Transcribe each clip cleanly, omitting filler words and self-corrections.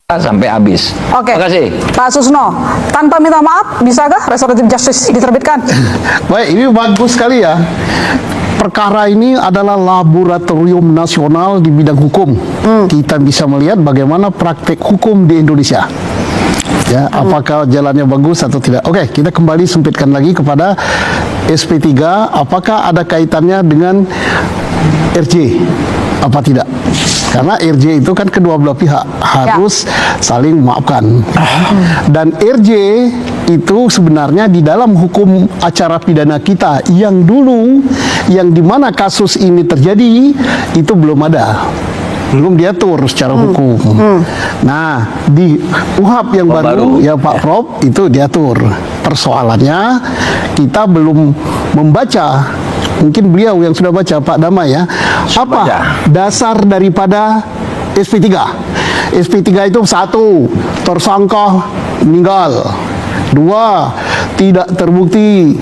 sampai habis. Oke. Terima kasih. Pak Susno, tanpa minta maaf, bisakah restoratif justice diterbitkan? Baik, ini bagus sekali ya. Perkara ini adalah laboratorium nasional di bidang hukum. Kita bisa melihat bagaimana praktek hukum di Indonesia. Ya, apakah jalannya bagus atau tidak? Oke, kita kembali sempitkan lagi kepada SP3. Apakah ada kaitannya dengan RJ? Apa tidak? Karena RJ itu kan kedua belah pihak harus saling memaafkan. Dan RJ itu sebenarnya di dalam hukum acara pidana kita yang dulu, yang dimana kasus ini terjadi, itu belum ada. Belum diatur secara hukum. Nah, di UHAP yang baru, ya Pak Prof, itu diatur. Persoalannya kita belum membaca. Mungkin beliau yang sudah baca, Pak Damai ya. Apa dasar daripada SP3? SP3 itu 1, tersangka meninggal. 2, tidak terbukti.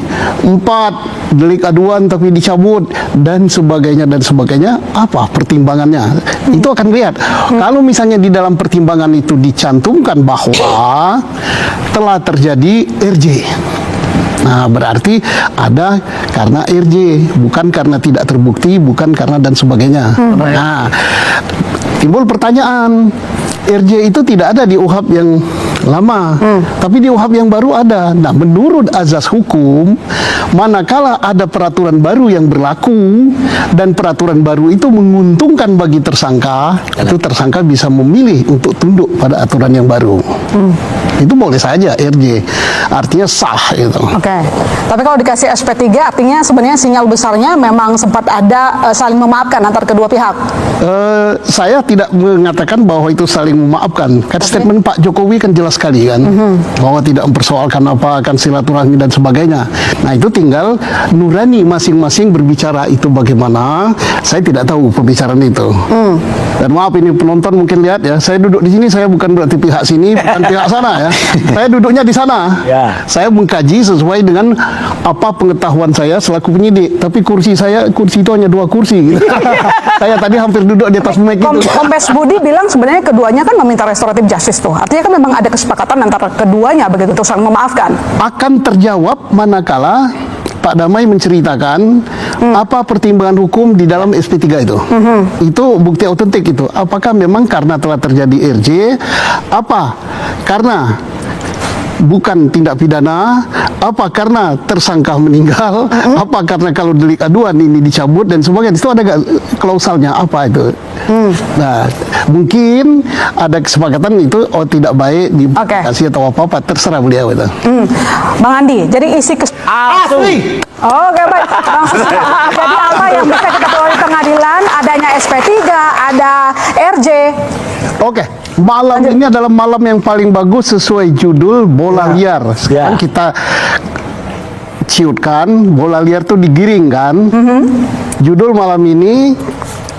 4, delik aduan tapi dicabut, dan sebagainya dan sebagainya. Apa pertimbangannya? Itu akan lihat. Kalau misalnya di dalam pertimbangan itu dicantumkan bahwa telah terjadi RJ, nah berarti ada karena RJ, bukan karena tidak terbukti, bukan karena dan sebagainya. Nah, timbul pertanyaan, RJ itu tidak ada di UHAP yang lama, tapi di UHAP yang baru ada. Nah, menurut azas hukum, manakala ada peraturan baru yang berlaku dan peraturan baru itu menguntungkan bagi tersangka, itu tersangka bisa memilih untuk tunduk pada aturan yang baru. Itu boleh saja RJ, artinya sah itu. Oke. Tapi kalau dikasih SP3 artinya sebenarnya sinyal besarnya memang sempat ada saling memaafkan antar kedua pihak. Saya tidak mengatakan bahwa itu saling memaafkan. Kan statement Pak Jokowi kan jelas sekali kan, bahwa tidak mempersoalkan apa akan silaturahmi dan sebagainya. Nah, itu tinggal nurani masing-masing berbicara itu bagaimana. Saya tidak tahu pembicaraan itu. Dan maaf ini penonton mungkin lihat ya, saya duduk di sini, saya bukan berarti pihak sini, bukan pihak sana ya. Saya duduknya di sana. Saya mengkaji sesuai dengan apa pengetahuan saya selaku penyidik. Tapi kursi itu hanya 2 kursi. Gitu. Saya tadi hampir duduk di atas mic itu. Kombes Budi bilang sebenarnya keduanya kan meminta restoratif justice tuh. Artinya kan memang ada kesepakatan antara keduanya begitu untuk saling memaafkan. Akan terjawab manakala Pak Damai menceritakan apa pertimbangan hukum di dalam SP3 itu. Itu bukti autentik itu. Apakah memang karena telah terjadi RJ, apa karena bukan tindak pidana, apa karena tersangka meninggal, apa karena kalau delik aduan ini dicabut dan sebagainya. Itu ada gak klausalnya apa itu? Nah, mungkin ada kesepakatan itu tidak baik dikasih atau apa-apa, terserah beliau itu. Bang Andi, jadi isi asli. Oke, baik. Jadi apa yang bisa kita peroleh di pengadilan? Adanya SP3, ada RJ. Oke. Malam ini adalah malam yang paling bagus sesuai judul bola liar. Sekarang kita ciutkan, bola liar tuh digiring kan. Judul malam ini,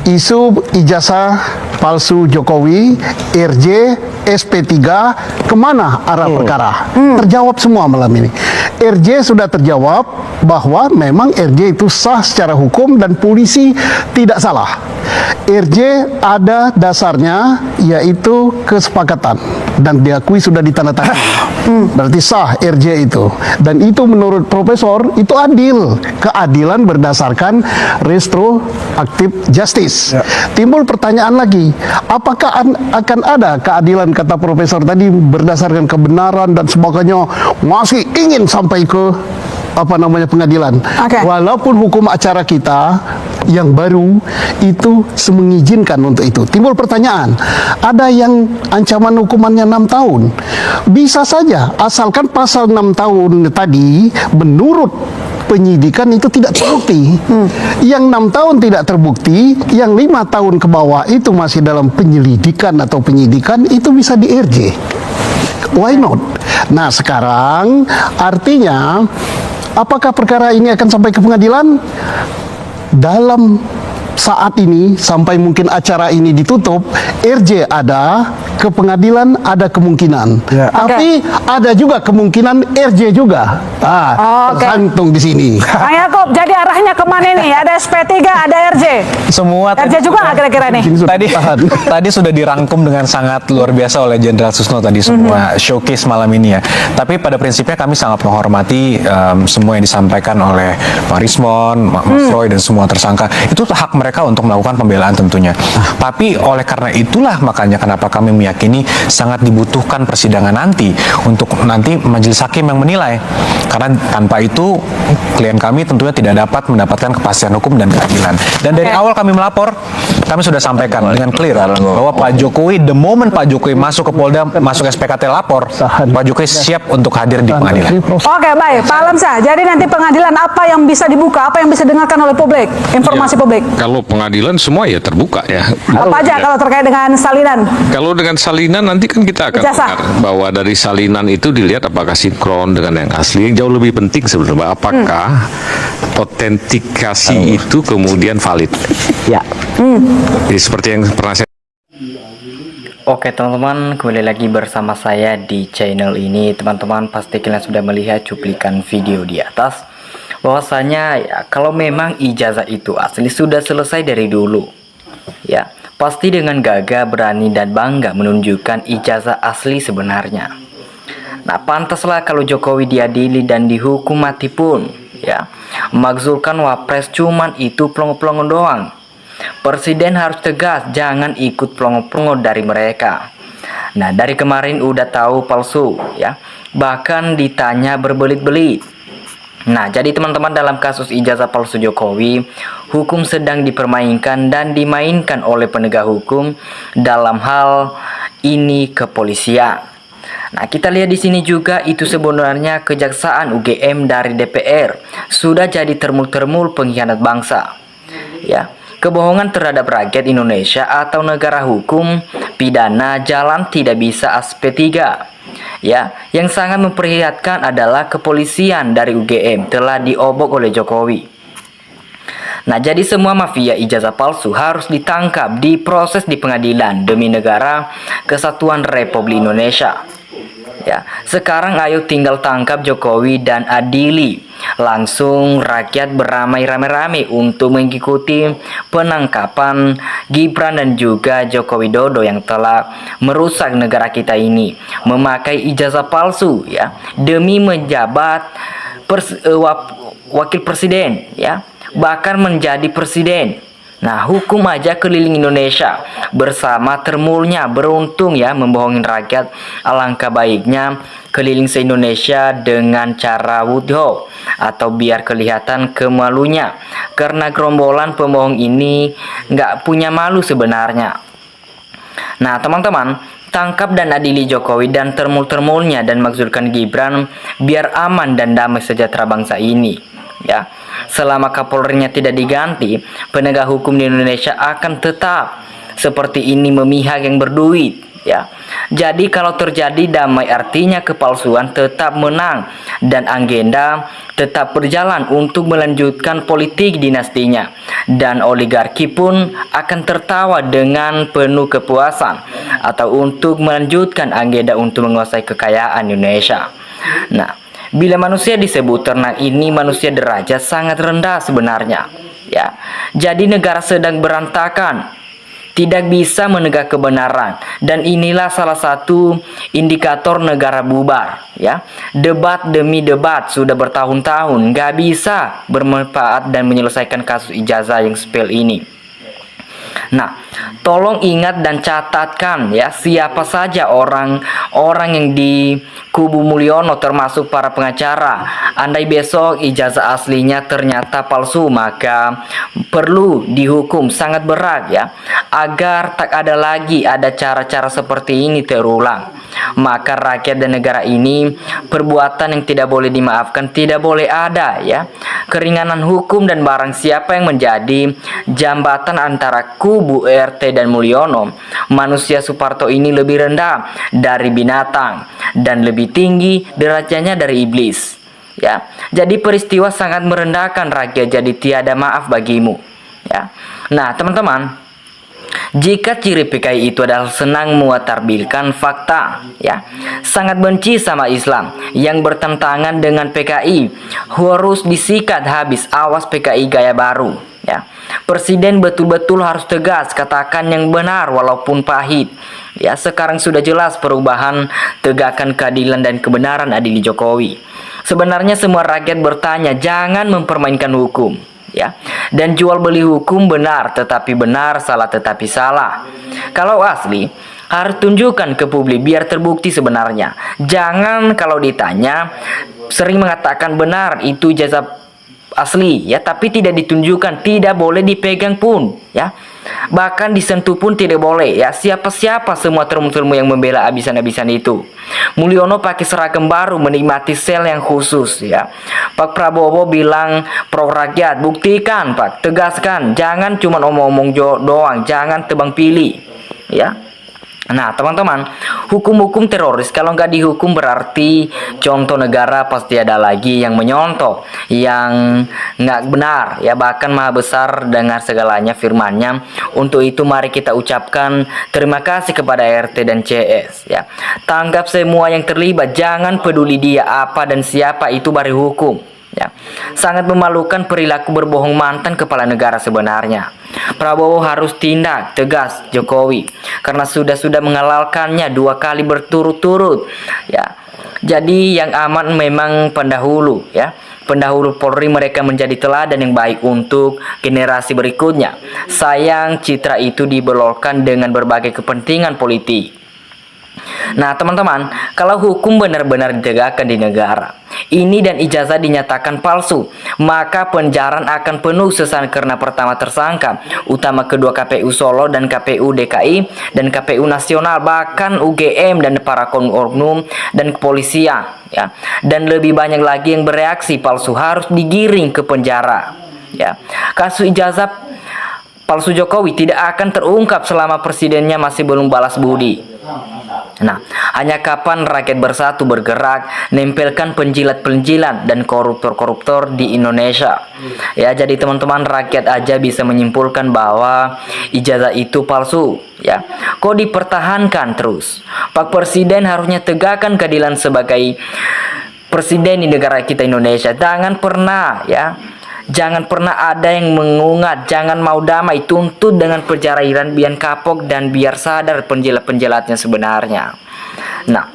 isu ijazah palsu Jokowi, RJ, SP3, kemana arah perkara? Terjawab semua malam ini. RJ sudah terjawab bahwa memang RJ itu sah secara hukum dan polisi tidak salah. RJ ada dasarnya, yaitu kesepakatan dan diakui sudah ditandatangani. Berarti sah RJ itu, dan itu menurut profesor itu adil. Keadilan berdasarkan retroaktif justice. Timbul pertanyaan lagi, apakah akan ada keadilan, kata profesor tadi, berdasarkan kebenaran dan sebagainya, masih ingin sampai ke pengadilan. Walaupun hukum acara kita yang baru itu mengizinkan untuk itu. Timbul pertanyaan, ada yang ancaman hukumannya 6 tahun. Bisa saja, asalkan pasal 6 tahun tadi menurut penyidikan itu tidak terbukti. Yang 6 tahun tidak terbukti, yang 5 tahun ke bawah itu masih dalam penyelidikan atau penyidikan, itu bisa di RJ. Why not? Nah, sekarang artinya apakah perkara ini akan sampai ke pengadilan? Dalam saat ini sampai mungkin acara ini ditutup, RJ ada, ke pengadilan ada kemungkinan. Tapi ada juga kemungkinan RJ juga. Tergantung di sini. Bang Yakob, jadi arahnya kemana nih? Ada SP3, ada RJ. Semua RJ juga nggak kira-kira nih? tadi sudah dirangkum dengan sangat luar biasa oleh Jenderal Susno tadi semua showcase malam ini ya. Tapi pada prinsipnya kami sangat menghormati semua yang disampaikan oleh Pak Rismon, Mas Roy dan semua tersangka. Itu hak mereka untuk melakukan pembelaan tentunya. Tapi oleh karena itulah makanya kenapa kami meyakini sangat dibutuhkan persidangan nanti untuk nanti majelis hakim yang menilai. Karena tanpa itu klien kami tentunya tidak dapat mendapatkan kepastian hukum dan keadilan. Dan dari awal kami melapor, kami sudah sampaikan dengan clear bahwa Pak Jokowi, the moment Pak Jokowi masuk ke Polda, masuk SPKT lapor, Pak Jokowi siap untuk hadir di pengadilan. Oke, baik. Pak Alamsyah, jadi nanti pengadilan apa yang bisa dibuka, apa yang bisa didengarkan oleh publik, informasi publik? Kalau pengadilan semua ya terbuka ya. Apa aja kalau terkait dengan salinan? Kalau dengan salinan nanti kan kita akan Ijazah. dengar bahwa dari salinan itu dilihat apakah sinkron dengan yang asli. Yang jauh lebih penting sebenarnya apakah otentikasi itu kemudian valid. Ya. Jadi seperti yang pernah saya Oke teman-teman, kembali lagi bersama saya di channel ini. Teman-teman pasti kalian sudah melihat cuplikan video di atas, bahwasanya ya kalau memang ijazah itu asli sudah selesai dari dulu. Ya, pasti dengan gagah, berani dan bangga menunjukkan ijazah asli sebenarnya. Nah, pantaslah kalau Jokowi diadili dan dihukum mati pun, ya. Makzulkan wapres cuman itu pelongo-pelongo doang. Presiden harus tegas, jangan ikut pelongo-pelongo dari mereka. Nah, dari kemarin udah tahu palsu, ya. Bahkan ditanya berbelit-belit. Nah, jadi teman-teman, dalam kasus ijazah palsu Jokowi, hukum sedang dipermainkan dan dimainkan oleh penegak hukum, dalam hal ini kepolisian. Nah, kita lihat di sini juga itu sebenarnya kejaksaan UGM dari DPR sudah jadi termul-termul pengkhianat bangsa. Ya. Kebohongan terhadap rakyat Indonesia atau negara hukum pidana jalan tidak bisa SP3. Ya, yang sangat memperlihatkan adalah kepolisian dari UGM telah diobok oleh Jokowi. Nah, jadi semua mafia ijazah palsu harus ditangkap, diproses di pengadilan demi negara kesatuan Republik Indonesia. Ya, sekarang ayo tinggal tangkap Jokowi dan adili. Langsung rakyat beramai-ramai untuk mengikuti penangkapan Gibran dan juga Joko Widodo yang telah merusak negara kita ini, memakai ijazah palsu ya demi menjabat wakil presiden ya, bahkan menjadi presiden. Nah, hukum aja keliling Indonesia bersama termulnya beruntung ya membohongin rakyat. Alangkah baiknya keliling se-Indonesia dengan cara wudhu atau biar kelihatan kemalunya, karena gerombolan pembohong ini nggak punya malu sebenarnya. Nah, teman-teman, tangkap dan adili Jokowi dan termul-termulnya dan makzulkan Gibran biar aman dan damai sejahtera bangsa ini. Ya, selama Kapolrinya tidak diganti, penegak hukum di Indonesia akan tetap seperti ini, memihak yang berduit. Ya, jadi kalau terjadi damai artinya kepalsuan tetap menang dan agenda tetap berjalan untuk melanjutkan politik dinastinya, dan oligarki pun akan tertawa dengan penuh kepuasan atau untuk melanjutkan agenda untuk menguasai kekayaan Indonesia. Nah, bila manusia disebut ternak, ini manusia derajat sangat rendah sebenarnya. Ya, jadi negara sedang berantakan, tidak bisa menegak kebenaran, dan inilah salah satu indikator negara bubar. Ya, debat demi debat sudah bertahun-tahun nggak bisa bermanfaat dan menyelesaikan kasus ijazah yang sepele ini. Nah, tolong ingat dan catatkan ya, siapa saja orang-orang yang di kubu Mulyono termasuk para pengacara. Andai besok ijazah aslinya ternyata palsu, maka perlu dihukum sangat berat ya, agar tak ada lagi ada cara-cara seperti ini terulang. Maka rakyat dan negara ini perbuatan yang tidak boleh dimaafkan, tidak boleh ada ya. Keringanan hukum dan barang siapa yang menjadi jambatan antara kubu RT dan Mulyono, manusia Suparto ini lebih rendah dari binatang dan lebih tinggi derajatnya dari iblis. Ya, jadi peristiwa sangat merendahkan rakyat, jadi tiada maaf bagimu. Ya, Nah, teman-teman, jika ciri PKI itu adalah senang mengutarbulkan fakta, ya, sangat benci sama Islam, yang bertentangan dengan PKI, harus disikat habis. Awas PKI gaya baru, ya. Presiden betul-betul harus tegas, katakan yang benar walaupun pahit. Ya, sekarang sudah jelas perubahan, tegakkan keadilan dan kebenaran, adili Jokowi. Sebenarnya semua rakyat bertanya, jangan mempermainkan hukum, ya, dan jual beli hukum. Benar tetapi benar, salah tetapi salah. Kalau asli harus tunjukkan ke publik biar terbukti sebenarnya. Jangan kalau ditanya sering mengatakan benar itu ijazah asli, ya, tapi tidak ditunjukkan, tidak boleh dipegang pun, ya, bahkan disentuh pun tidak boleh, ya. Siapa-siapa semua termu-termu yang membela abisan-abisan itu. Mulyono pakai seragam baru, menikmati sel yang khusus, ya. Pak Prabowo bilang pro rakyat, buktikan Pak, tegaskan, jangan cuma omong-omong doang, jangan tebang pilih, ya. Nah, teman-teman, hukum-hukum teroris kalau nggak dihukum berarti contoh negara pasti ada lagi yang menyontoh, yang nggak benar, ya, bahkan maha besar dengan segalanya firmannya. Untuk itu mari kita ucapkan terima kasih kepada RT dan CS, ya. Tangkap semua yang terlibat, jangan peduli dia apa dan siapa, itu baru hukum, ya. Sangat memalukan perilaku berbohong mantan kepala negara sebenarnya. Prabowo harus tindak tegas Jokowi karena sudah menghalalkannya 2 kali berturut-turut, ya. Jadi yang aman memang pendahulu, ya. Pendahulu Polri, mereka menjadi teladan yang baik untuk generasi berikutnya. Sayang citra itu dibelokkan dengan berbagai kepentingan politik. Nah, teman-teman, kalau hukum benar-benar ditegakkan di negara ini dan ijazah dinyatakan palsu, maka penjaraan akan penuh sesaat karena pertama tersangka utama kedua KPU Solo dan KPU DKI dan KPU Nasional, bahkan UGM dan para oknum dan kepolisian, ya. Dan lebih banyak lagi yang bereaksi palsu harus digiring ke penjara, ya. Kasus ijazah palsu Jokowi tidak akan terungkap selama presidennya masih belum balas budi. Nah, hanya kapan rakyat bersatu bergerak, nempelkan penjilat-penjilat dan koruptor-koruptor di Indonesia. Ya, jadi teman-teman, rakyat aja bisa menyimpulkan bahwa ijazah itu palsu, ya. Kok dipertahankan terus? Pak Presiden harusnya tegakkan keadilan sebagai presiden di negara kita Indonesia. Jangan pernah, ya. Jangan pernah ada yang mengungat, jangan mau damai, tuntut dengan penjaraan biar kapok dan biar sadar penjilat-penjilatnya sebenarnya. Nah,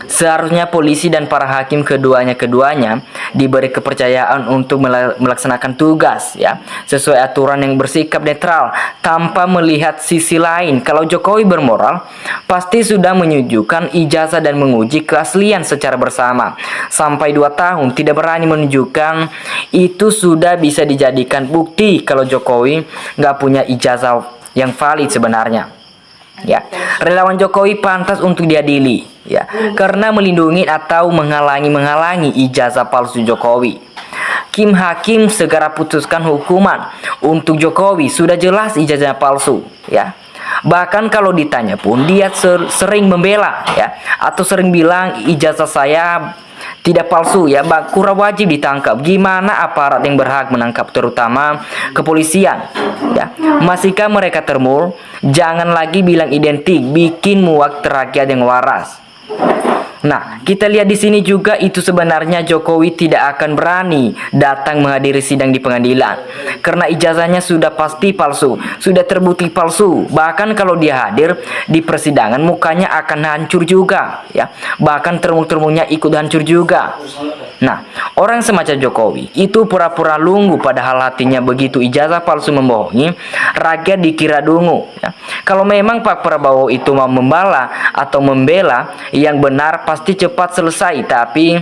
seharusnya polisi dan para hakim keduanya diberi kepercayaan untuk melaksanakan tugas, ya, sesuai aturan, yang bersikap netral tanpa melihat sisi lain. Kalau Jokowi bermoral, pasti sudah menyuguhkan ijazah dan menguji keaslian secara bersama. Sampai 2 tahun tidak berani menunjukkan, itu sudah bisa dijadikan bukti kalau Jokowi nggak punya ijazah yang valid sebenarnya. Ya, relawan Jokowi pantas untuk diadili, ya, karena melindungi atau menghalangi ijazah palsu Jokowi. Kim Hakim segera putuskan hukuman untuk Jokowi, sudah jelas ijazah palsu, ya. Bahkan kalau ditanya pun dia sering membela, ya, atau sering bilang ijazah saya tidak palsu, ya. Kurang wajib ditangkap. Gimana aparat yang berhak menangkap, terutama kepolisian, ya? Masihkah mereka termul? Jangan lagi bilang identik, bikin muak rakyat yang waras. Nah, kita lihat di sini juga itu sebenarnya Jokowi tidak akan berani datang menghadiri sidang di pengadilan karena ijazahnya sudah pasti palsu, sudah terbukti palsu. Bahkan kalau dia hadir di persidangan mukanya akan hancur juga, ya. Bahkan termung-termungnya ikut hancur juga. Nah, orang semacam Jokowi itu pura-pura lungu padahal hatinya begitu. Ijazah palsu membohongi rakyat dikira dungu, ya. Kalau memang Pak Prabowo itu mau membela atau membela yang benar, pasti cepat selesai. Tapi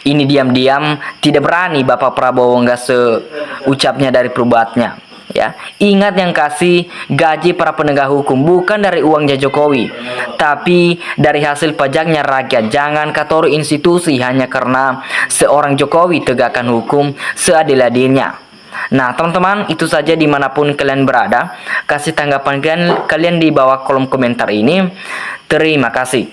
ini diam-diam tidak berani Bapak Prabowo, nggak seucapnya dari perubatnya, ya. Ingat, yang kasih gaji para penegak hukum bukan dari uangnya Jokowi, tapi dari hasil pajaknya rakyat. Jangan katori institusi hanya karena seorang Jokowi tegakkan hukum seadil-adilnya. Nah, teman-teman, itu saja dimanapun kalian berada. Kasih tanggapan kalian di bawah kolom komentar ini. Terima kasih.